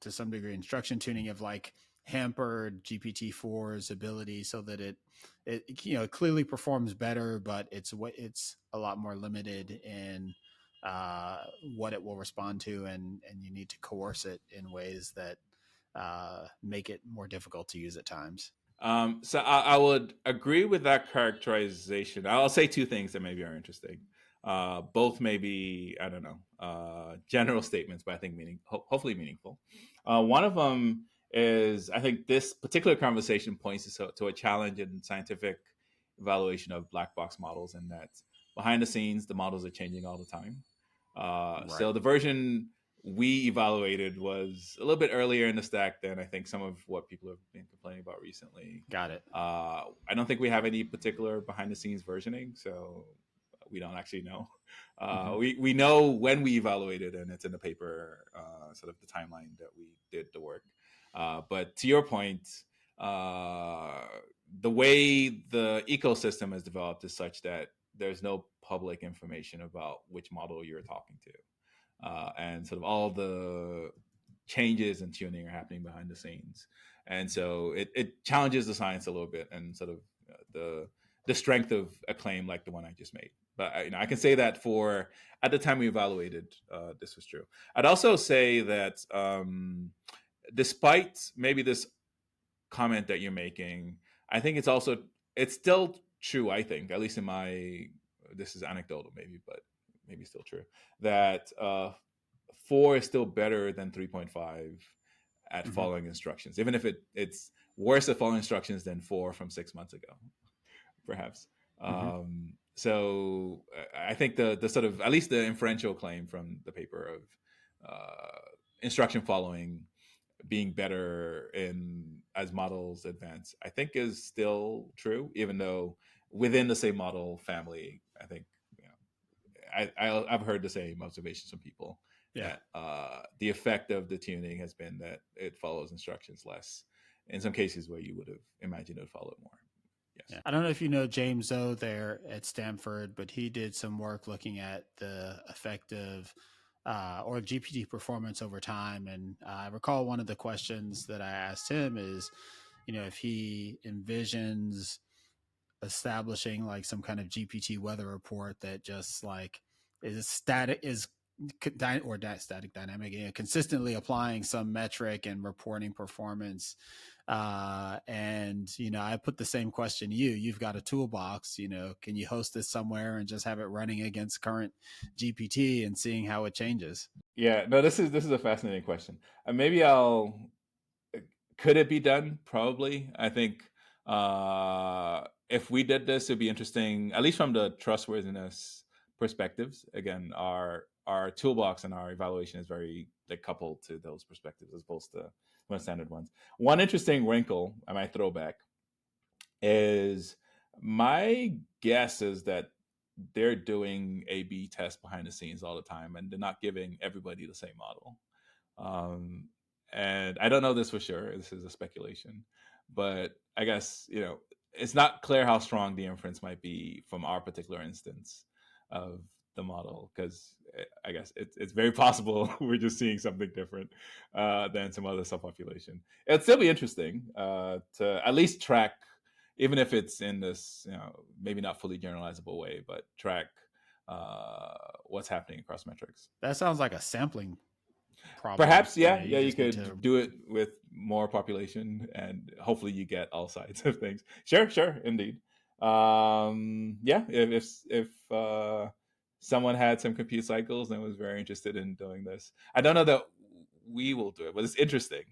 to some degree instruction tuning have like hampered GPT-4's ability, so that it clearly performs better, but it's a lot more limited in uh, what it will respond to, and you need to coerce it in ways that make it more difficult to use at times. So I would agree with that characterization. I'll say two things that maybe are interesting. Both maybe, I don't know, general statements, but I think hopefully meaningful. One of them is, I think this particular conversation points to a challenge in scientific evaluation of black box models, and that behind the scenes the models are changing all the time. So Right. the version we evaluated was a little bit earlier in the stack than I think some of what people have been complaining about recently. Got it. I don't think we have any particular behind the scenes versioning, so we don't actually know. Mm-hmm. We know when we evaluated, and it's in the paper, sort of the timeline that we did the work. But to your point, uh, the way the ecosystem is developed is such that there's no public information about which model you're talking to, and sort of all the changes and tuning are happening behind the scenes, and so it challenges the science a little bit, and sort of the strength of a claim like the one I just made. But I can say that for at the time we evaluated, this was true. I'd also say that despite maybe this comment that you're making, I think it's still true. I think, at least in my, this is anecdotal maybe, but maybe still true, that 4 is still better than 3.5 at Mm-hmm. following instructions, even if it's worse at following instructions than 4 from 6 months ago, perhaps. Mm-hmm. So I think the sort of, at least the inferential claim from the paper of instruction following being better in as models advance, I think is still true, even though within the same model family, I think I've heard the same observations from people Yeah. The effect of the tuning has been that it follows instructions less. In some cases, where you would have imagined it would follow more. Yes. Yeah. I don't know if you know James O there at Stanford, but he did some work looking at the effect of or GPT performance over time. And I recall one of the questions that I asked him is, if he envisions establishing like some kind of GPT weather report that just like is static, is static dynamic, consistently applying some metric and reporting performance. And I put the same question to you. You've got a toolbox. Can you host this somewhere and just have it running against current GPT and seeing how it changes? Yeah, no, this is a fascinating question. Maybe I'll. Could it be done? Probably. I think if we did this, it'd be interesting, at least from the trustworthiness perspectives. Again, our toolbox and our evaluation is very like coupled to those perspectives as opposed to one standard ones. One interesting wrinkle I might throw back is my guess is that they're doing A/B tests behind the scenes all the time, and they're not giving everybody the same model. Um, and I don't know this for sure. This is a speculation, but I guess it's not clear how strong the inference might be from our particular instance of the model, because I guess it's very possible we're just seeing something different than some other subpopulation. It'd still be interesting to at least track, even if it's in this maybe not fully generalizable way, but track what's happening across metrics. That sounds like a sampling problem. Perhaps, yeah, yeah, you just need could to. do it with more population, and hopefully you get all sides of things. Sure, indeed. Yeah, if someone had some compute cycles and was very interested in doing this, I don't know that we will do it, but it's interesting.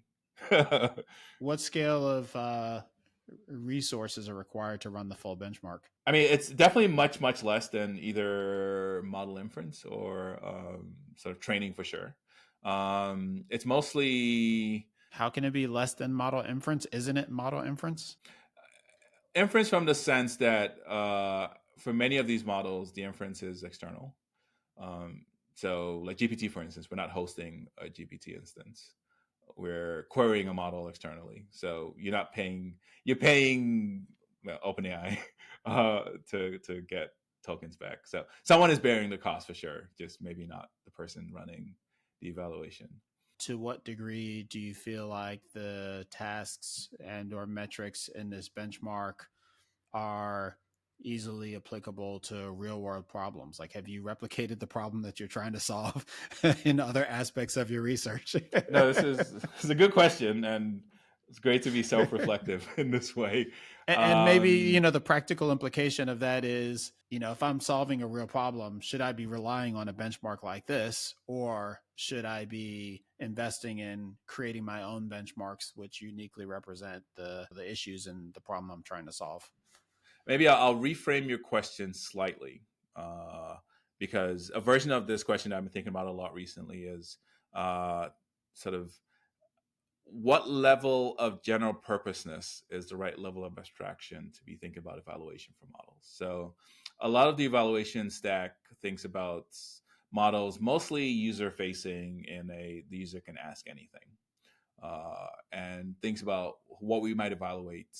What scale of resources are required to run the full benchmark? I mean, it's definitely much less than either model inference or sort of training for sure. It's mostly How can it be less than model inference? Isn't it model inference? inference from the sense that for many of these models, the inference is external. So, like GPT, for instance, we're not hosting a GPT instance. We're querying a model externally. So you're paying OpenAI to get tokens back. So someone is bearing the cost for sure, just maybe not the person running the evaluation. To what degree do you feel like the tasks and or metrics in this benchmark are easily applicable to real world problems? Like, have you replicated the problem that you're trying to solve in other aspects of your research? No, this is a good question, and it's great to be self-reflective in this way. And maybe, the practical implication of that is, if I'm solving a real problem, should I be relying on a benchmark like this, or should I be investing in creating my own benchmarks, which uniquely represent the issues and the problem I'm trying to solve? Maybe I'll reframe your question slightly, because a version of this question that I've been thinking about a lot recently is sort of what level of general purposeness is the right level of abstraction to be thinking about evaluation for models. So a lot of the evaluation stack thinks about models mostly user facing, in the user can ask anything, and thinks about what we might evaluate.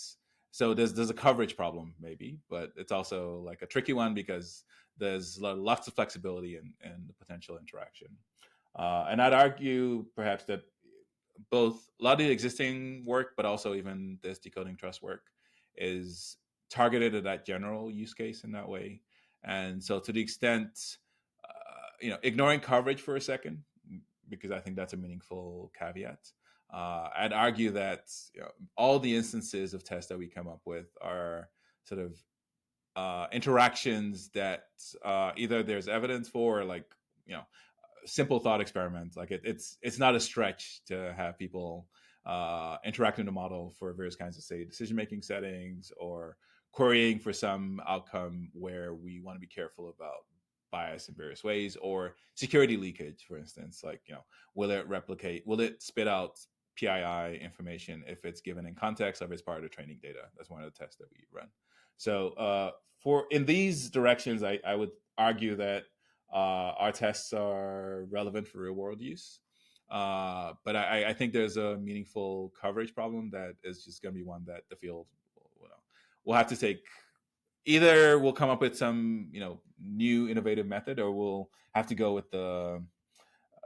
So there's a coverage problem maybe, but it's also like a tricky one because there's lots of flexibility in the potential interaction. And I'd argue perhaps that both a lot of the existing work, but also even this DecodingTrust work, is targeted at that general use case in that way. And so, to the extent, ignoring coverage for a second, because I think that's a meaningful caveat, I'd argue that all the instances of tests that we come up with are sort of interactions that either there's evidence for, or like simple thought experiments. Like it's not a stretch to have people interact in the model for various kinds of, say, decision making settings, or querying for some outcome where we want to be careful about bias in various ways, or security leakage, for instance. Like will it spit out PII information if it's given in context, or if it's part of the training data? That's one of the tests that we run. So for in these directions, I would argue that Our tests are relevant for real world use. But I think there's a meaningful coverage problem that is just going to be one that the field will have to take. Either we'll come up with some new innovative method, or we'll have to go with the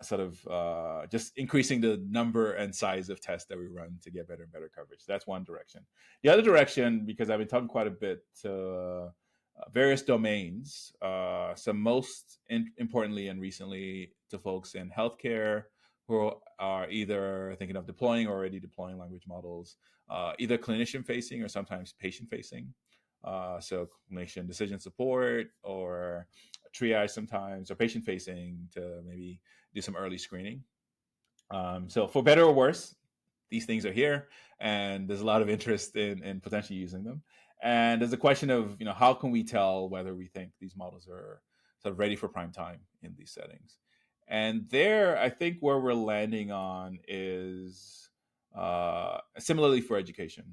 sort of just increasing the number and size of tests that we run to get better and better coverage. That's one direction. The other direction, because I've been talking quite a bit to various domains, so most importantly and recently to folks in healthcare who are either thinking of deploying or already deploying language models, either clinician facing or sometimes patient facing. So clinician decision support or triage sometimes, or patient facing to maybe do some early screening. So for better or worse, these things are here, and there's a lot of interest in potentially using them. And there's a question of how can we tell whether we think these models are sort of ready for prime time in these settings. And there, I think where we're landing on is similarly for education,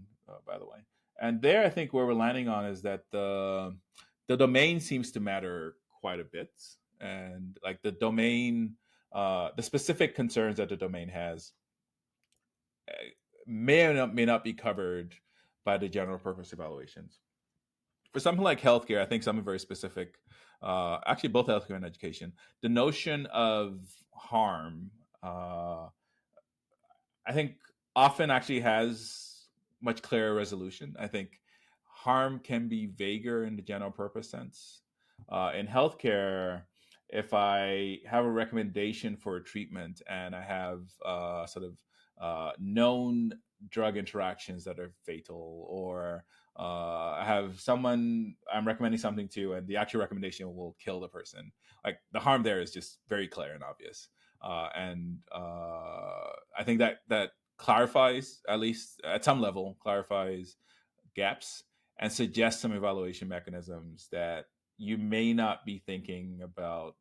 by the way. And there, I think where we're landing on is that the domain seems to matter quite a bit, and like the domain, the specific concerns that the domain has may not be covered by the general purpose evaluations. For something like healthcare, I think something very specific, actually both healthcare and education, the notion of harm, I think often actually has much clearer resolution. I think harm can be vaguer in the general purpose sense. In healthcare, if I have a recommendation for a treatment and I have known drug interactions that are fatal, or I have someone I'm recommending something to, and the actual recommendation will kill the person, like the harm there is just very clear and obvious. I think that clarifies, at least at some level, clarifies gaps and suggests some evaluation mechanisms that you may not be thinking about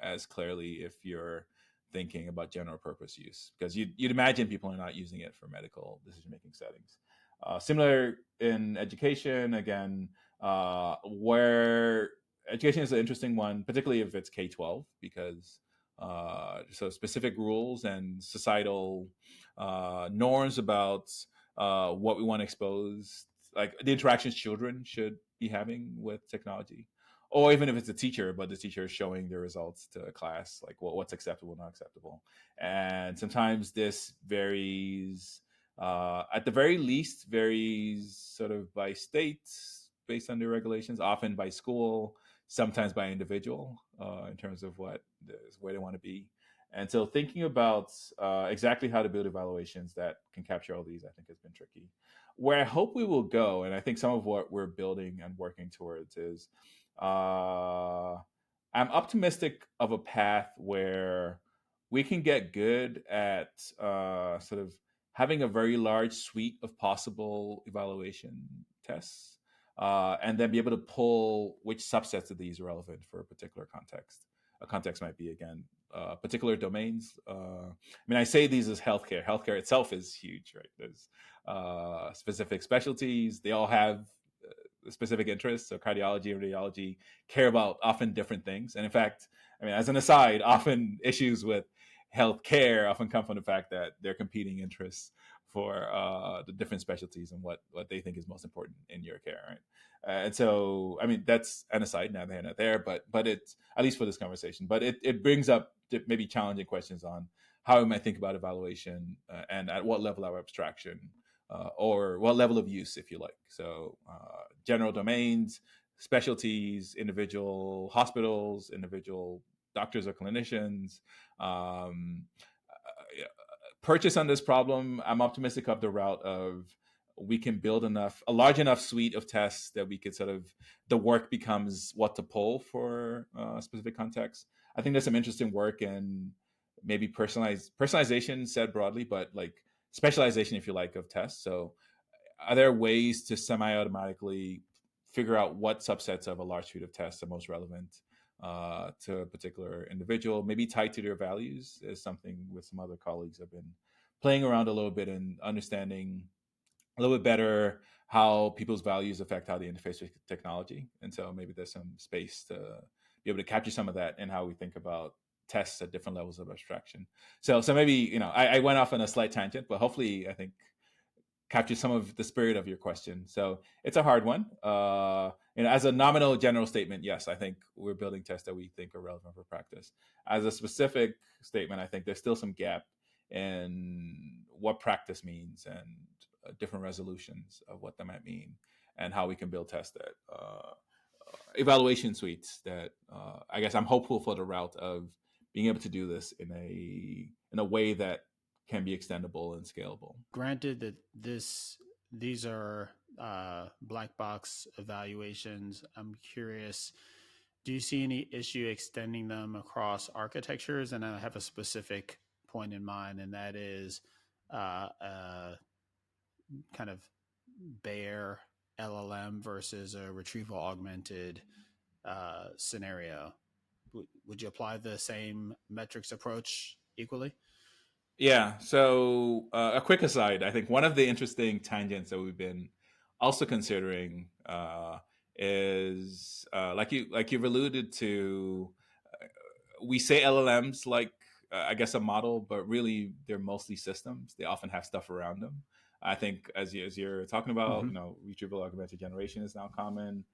as clearly if you're thinking about general purpose use, because you'd imagine people are not using it for medical decision making settings. Similar in education, again, where education is an interesting one, particularly if it's K-12, because so specific rules and societal norms about what we want to expose, like the interactions children should be having with technology, or even if it's a teacher, but the teacher is showing the results to a class, like what's acceptable, not acceptable. And sometimes this varies, at the very least, varies sort of by state based on the regulations, often by school, sometimes by individual, in terms of where they want to be. And so thinking about exactly how to build evaluations that can capture all these, I think, has been tricky. Where I hope we will go, and I think some of what we're building and working towards is, I'm optimistic of a path where we can get good at sort of having a very large suite of possible evaluation tests, and then be able to pull which subsets of these are relevant for a particular context. A context might be, again, particular domains. I mean, I say these as healthcare. Healthcare itself is huge, right? There's specific specialties. They all have specific interests. So cardiology and radiology care about often different things. And in fact, I mean, as an aside, often issues with healthcare often come from the fact that they're competing interests for the different specialties and what they think is most important in your care, right? And so, I mean, that's an aside, neither here nor there, but it's, at least for this conversation, but it brings up maybe challenging questions on how we might think about evaluation, and at what level of abstraction, or what level of use, if you like. So general domains, specialties, individual hospitals, individual doctors or clinicians. Purchase on this problem, I'm optimistic of the route of we can build a large enough suite of tests that we could sort of, the work becomes what to pull for specific contexts. I think there's some interesting work in maybe personalization said broadly, but like specialization, if you like, of tests. So are there ways to semi-automatically figure out what subsets of a large suite of tests are most relevant to a particular individual, maybe tied to their values, is something with some other colleagues have been playing around a little bit and understanding a little bit better how people's values affect how they interface with technology. And so maybe there's some space to be able to capture some of that in how we think about tests at different levels of abstraction. So maybe, I went off on a slight tangent, but hopefully I think capture some of the spirit of your question. So it's a hard one. As a nominal general statement, yes, I think we're building tests that we think are relevant for practice. As a specific statement, I think there's still some gap in what practice means and different resolutions of what that might mean, and how we can build tests that evaluation suites that I guess I'm hopeful for the route of being able to do this in a way that can be extendable and scalable. Granted that these are black box evaluations, I'm curious, do you see any issue extending them across architectures? And I have a specific point in mind, and that is kind of bare LLM versus a retrieval augmented scenario. Would you apply the same metrics approach equally? Yeah. So a quick aside, I think one of the interesting tangents that we've been also considering is like you've alluded to. We say LLMs like I guess a model, but really they're mostly systems. They often have stuff around them. I think as you're talking about, Mm-hmm. retrieval augmented generation is now common.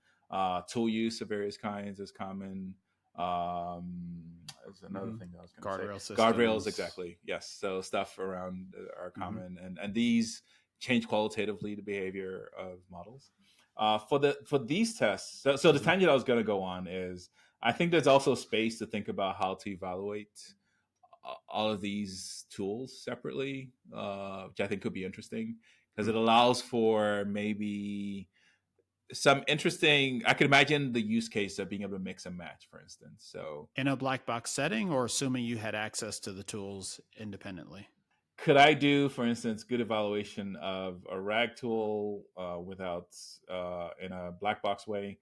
Tool use of various kinds is common. There's another thing that I was going to Guardrail say. Guardrails, systems. exactly. Yes. So stuff around are Mm-hmm. common, and these change qualitatively the behavior of models. For these tests, so the Mm-hmm. tangent I was going to go on is I think there's also space to think about how to evaluate all of these tools separately, which I think could be interesting because it allows for maybe some interesting. I could imagine the use case of being able to mix and match, for instance. So, In a black box setting, or assuming you had access to the tools independently? could I do, for instance, good evaluation of a RAG tool without in a black box way?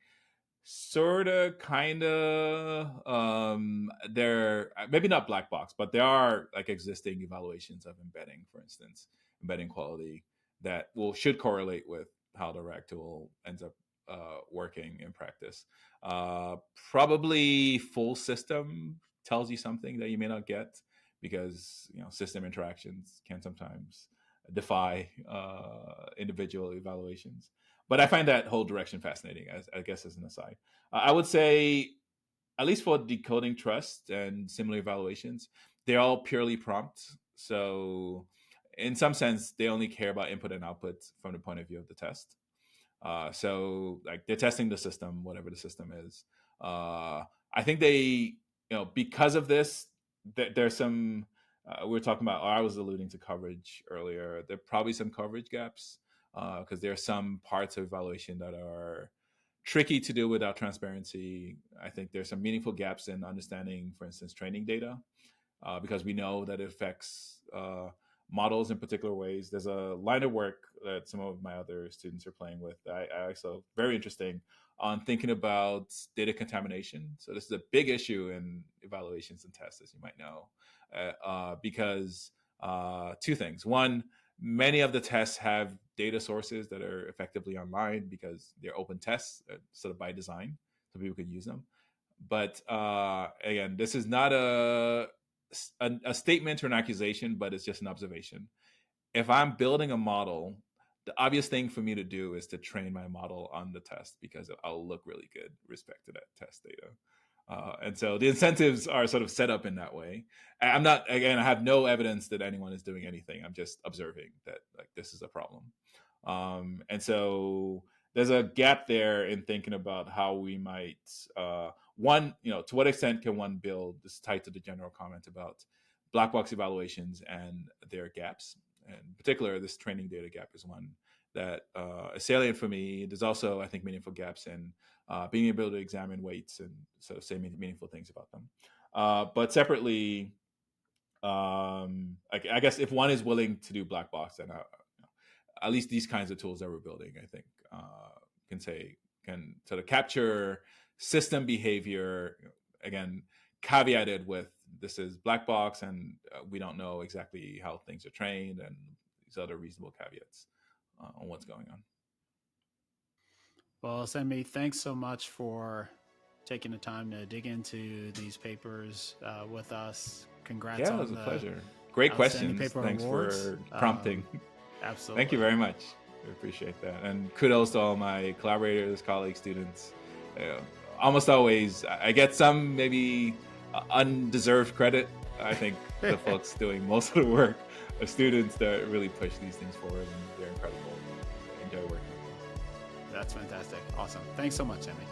Sorta, kinda. They're maybe not black box, but there are like existing evaluations of embedding, for instance, embedding quality that should correlate with how the RAG tool ends up working in practice. Uh, Probably full system tells you something that you may not get because system interactions can sometimes defy individual evaluations. But I find that whole direction fascinating, as I guess as an aside. I would say, at least for decoding trust and similar evaluations, they're all purely prompt. So, in some sense, they only care about input and output from the point of view of the test. So, like they're testing the system, whatever the system is. I think because of this, there's some. We were talking about, or I was alluding to coverage earlier. There are probably some coverage gaps because there are some parts of evaluation that are tricky to do without transparency. I think there's some meaningful gaps in understanding, for instance, training data, because we know that it affects models in particular ways. There's a line of work that some of my other students are playing with. I also very interesting on thinking about data contamination. So this is a big issue in evaluations and tests, as you might know, because two things. One, many of the tests have data sources that are effectively online because they're open tests, sort of by design, so people can use them. But again, this is not a statement or an accusation, but it's just an observation. If I'm building a model, the obvious thing for me to do is to train my model on the test because I'll look really good with respect to that test data. And so the incentives are sort of set up in that way. I'm not, again, I have no evidence that anyone is doing anything. I'm just observing that like this is a problem. And so there's a gap there in thinking about how we might, one, to what extent can one build, this is tied to the general comment about black box evaluations and their gaps. And in particular, this training data gap is one that is salient for me. There's also, I think, meaningful gaps in being able to examine weights and sort of say meaningful things about them. But separately, I guess if one is willing to do black box, then at least these kinds of tools that we're building, I think, can sort of capture system behavior. Again, caveated with this is black box, and we don't know exactly how things are trained, and these other reasonable caveats on what's going on. Well, Sanmi, thanks so much for taking the time to dig into these papers with us. Congrats Yeah, it on was a the pleasure. Great Outstanding questions. Paper Thanks Awards. for prompting. Absolutely. Thank you very much. I appreciate that. And kudos to all my collaborators, colleagues, students. Almost always, I get some maybe undeserved credit. I think the folks doing most of the work are students that really push these things forward, and they're incredible. I enjoy working with them. That's fantastic. Awesome. Thanks so much, Sanmi.